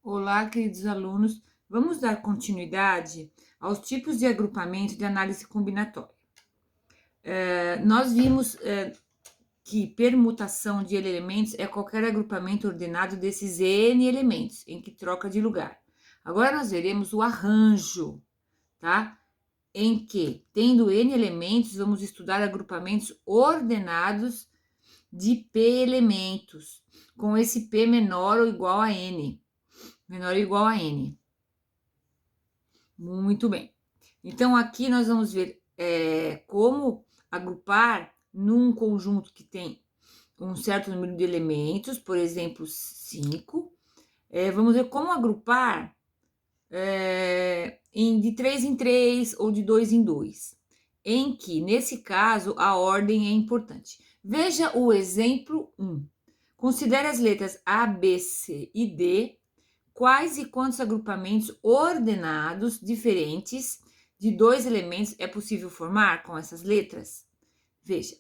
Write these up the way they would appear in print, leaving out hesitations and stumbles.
Olá, queridos alunos. Vamos dar continuidade aos tipos de agrupamento de análise combinatória. Nós vimos que permutação de elementos é qualquer agrupamento ordenado desses N elementos, em que troca de lugar. Agora nós veremos o arranjo, tá? Em que, tendo N elementos, vamos estudar agrupamentos ordenados de P elementos, com esse P menor ou igual a N. Menor ou igual a N. Muito bem. Então, aqui nós vamos ver como agrupar num conjunto que tem um certo número de elementos, por exemplo, 5. Vamos ver como agrupar de 3 em 3 ou de 2 em 2, em que, nesse caso, a ordem é importante. Veja o exemplo 1. Considere as letras A, B, C e D. Quais e quantos agrupamentos ordenados diferentes de dois elementos é possível formar com essas letras? Veja,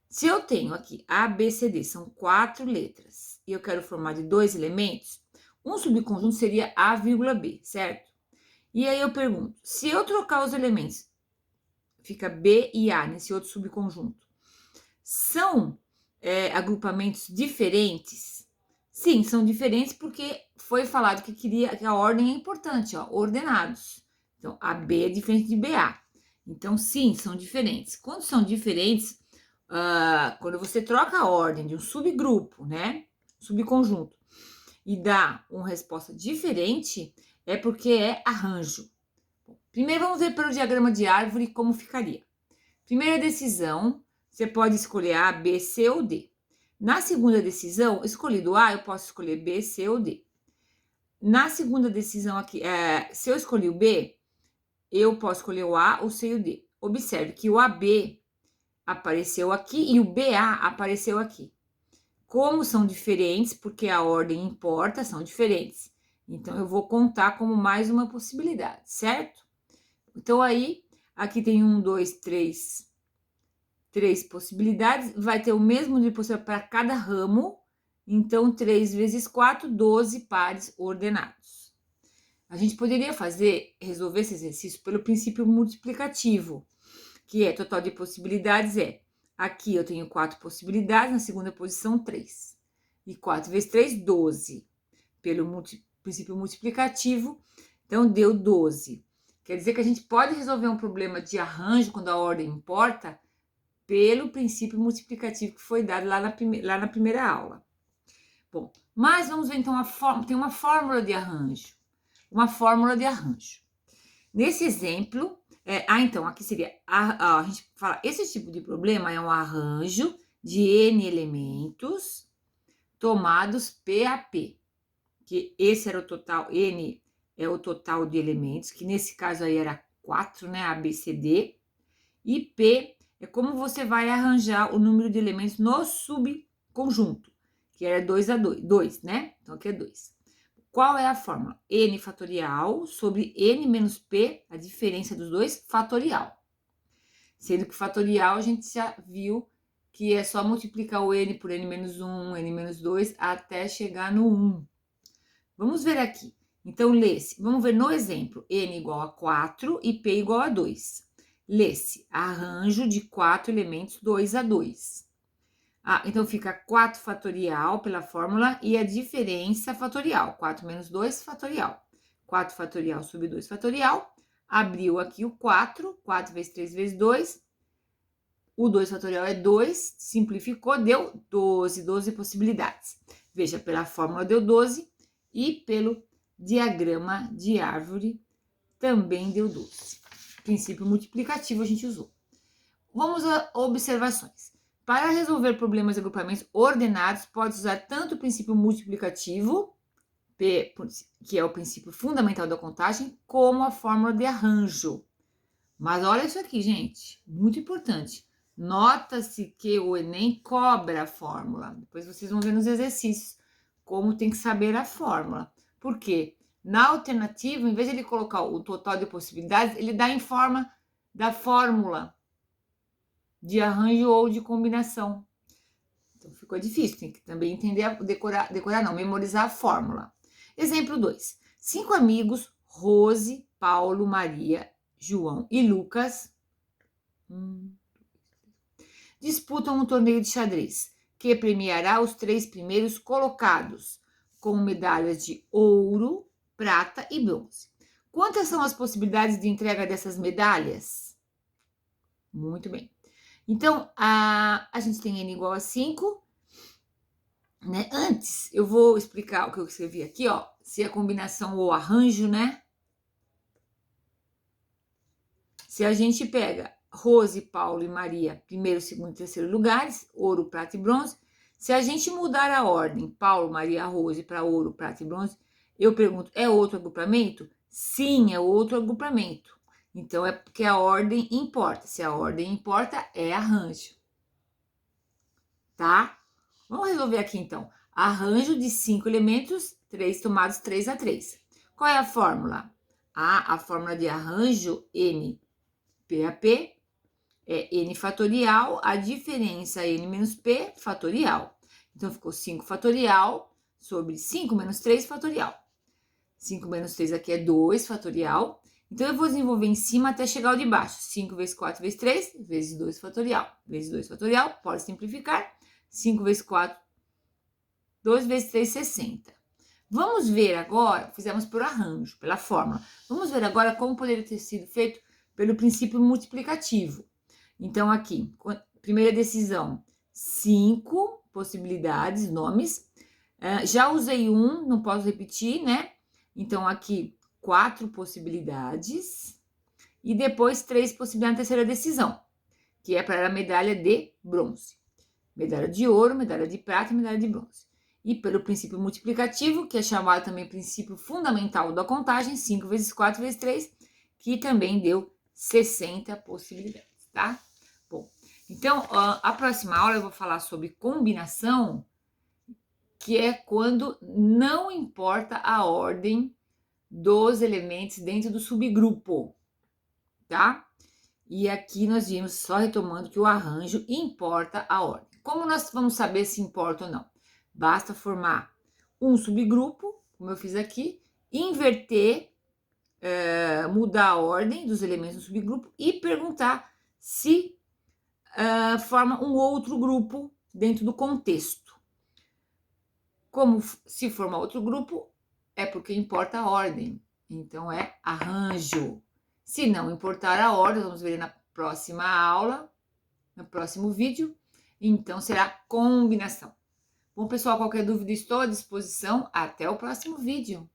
se eu tenho aqui A, B, C, D, são 4 letras, e eu quero formar de dois elementos, um subconjunto seria A, B, certo? E aí eu pergunto, se eu trocar os elementos, fica B e A nesse outro subconjunto, são agrupamentos diferentes? Sim, são diferentes porque foi falado que a ordem é importante, ó, ordenados. Então, AB é diferente de BA. Então, sim, são diferentes. Quando são diferentes, quando você troca a ordem de um subgrupo, né, subconjunto, e dá uma resposta diferente, é porque é arranjo. Bom, primeiro, vamos ver pelo diagrama de árvore como ficaria. Primeira decisão, você pode escolher A, B, C ou D. Na segunda decisão, escolhido A, eu posso escolher B, C ou D. Na segunda decisão aqui, se eu escolhi o B, eu posso escolher o A, o C e o D. Observe que o AB apareceu aqui e o BA apareceu aqui. Como são diferentes, porque a ordem importa, são diferentes. Então, eu vou contar como mais uma possibilidade, certo? Então, aí, aqui tem 1, 2, 3 possibilidades, vai ter o mesmo número de possibilidades para cada ramo, então 3 vezes 4, 12 pares ordenados. A gente poderia resolver esse exercício pelo princípio multiplicativo, que é total de possibilidades aqui eu tenho 4 possibilidades, na segunda posição 3. E 4 vezes 3, 12. Pelo princípio multiplicativo, então deu 12. Quer dizer que a gente pode resolver um problema de arranjo quando a ordem importa, pelo princípio multiplicativo que foi dado lá na primeira aula. Bom, mas vamos ver então tem uma fórmula de arranjo. Uma fórmula de arranjo. Nesse exemplo, então, aqui seria, a gente fala, esse tipo de problema é um arranjo de N elementos tomados P a P, que esse era o total, N é o total de elementos, que nesse caso aí era 4, né, A, B, C, D, e P é como você vai arranjar o número de elementos no subconjunto, que era 2 a 2, né? Então, aqui é 2. Qual é a fórmula? N fatorial sobre N menos P, a diferença dos dois, fatorial. Sendo que fatorial a gente já viu que é só multiplicar o N por N menos 1, N menos 2, até chegar no 1. Vamos ver aqui. Então, lê-se. Vamos ver no exemplo. N igual a 4 e P igual a 2. Lê-se, arranjo de 4 elementos 2 a 2. Então fica 4 fatorial pela fórmula e a diferença fatorial. 4 menos 2 fatorial. 4 fatorial sobre 2 fatorial. Abriu aqui o 4. 4 vezes 3 vezes 2. O 2 fatorial é 2. Simplificou, deu 12. 12 possibilidades. Veja, pela fórmula deu 12 e pelo diagrama de árvore também deu 12. Princípio multiplicativo a gente usou. Vamos a observações. Para resolver problemas de agrupamentos ordenados, pode usar tanto o princípio multiplicativo, P, que é o princípio fundamental da contagem, como a fórmula de arranjo. Mas olha isso aqui, gente, muito importante. Nota-se que o Enem cobra a fórmula. Depois vocês vão ver nos exercícios como tem que saber a fórmula. Por quê? Na alternativa, em vez de ele colocar o total de possibilidades, ele dá em forma da fórmula de arranjo ou de combinação. Então ficou difícil, tem que também entender, decorar não, memorizar a fórmula. Exemplo 2. 5 amigos, Rose, Paulo, Maria, João e Lucas, disputam um torneio de xadrez, que premiará os 3 primeiros colocados, com medalhas de ouro, prata e bronze. Quantas são as possibilidades de entrega dessas medalhas? Muito bem. Então, a gente tem n igual a 5, né? Antes, eu vou explicar o que eu escrevi aqui, ó, se a combinação ou arranjo, né? Se a gente pega Rose, Paulo e Maria, primeiro, segundo e terceiro lugares, ouro, prata e bronze, se a gente mudar a ordem, Paulo, Maria, Rose, para ouro, prata e bronze, eu pergunto, é outro agrupamento? Sim, é outro agrupamento. Então, é porque a ordem importa. Se a ordem importa, é arranjo. Tá? Vamos resolver aqui, então. Arranjo de 5 elementos, 3 tomados 3 a 3. Qual é a fórmula? A fórmula de arranjo, N PAP, é N fatorial, a diferença N menos P fatorial. Então, ficou 5 fatorial sobre 5 menos 3 fatorial. 5 menos 3 aqui é 2 fatorial. Então, eu vou desenvolver em cima até chegar ao de baixo. 5 vezes 4 vezes 3, vezes 2 fatorial. Vezes 2 fatorial, pode simplificar. 5 vezes 4, 2 vezes 3, 60. Vamos ver agora, fizemos por arranjo, pela fórmula. Vamos ver agora como poderia ter sido feito pelo princípio multiplicativo. Então, aqui, primeira decisão, 5 possibilidades, nomes. Já usei um, não posso repetir, né? Então, aqui, 4 possibilidades. E depois, 3 possibilidades na terceira decisão, que é para a medalha de bronze. Medalha de ouro, medalha de prata e medalha de bronze. E pelo princípio multiplicativo, que é chamado também princípio fundamental da contagem, 5 vezes 4 vezes 3, que também deu 60 possibilidades, tá? Bom, então, a próxima aula eu vou falar sobre combinação, que é quando não importa a ordem dos elementos dentro do subgrupo, tá? E aqui nós vimos, só retomando, que o arranjo importa a ordem. Como nós vamos saber se importa ou não? Basta formar um subgrupo, como eu fiz aqui, inverter, mudar a ordem dos elementos do subgrupo e perguntar se forma um outro grupo dentro do contexto. Como se formar outro grupo, é porque importa a ordem. Então, é arranjo. Se não importar a ordem, vamos ver na próxima aula, no próximo vídeo, então será combinação. Bom, pessoal, qualquer dúvida estou à disposição. Até o próximo vídeo.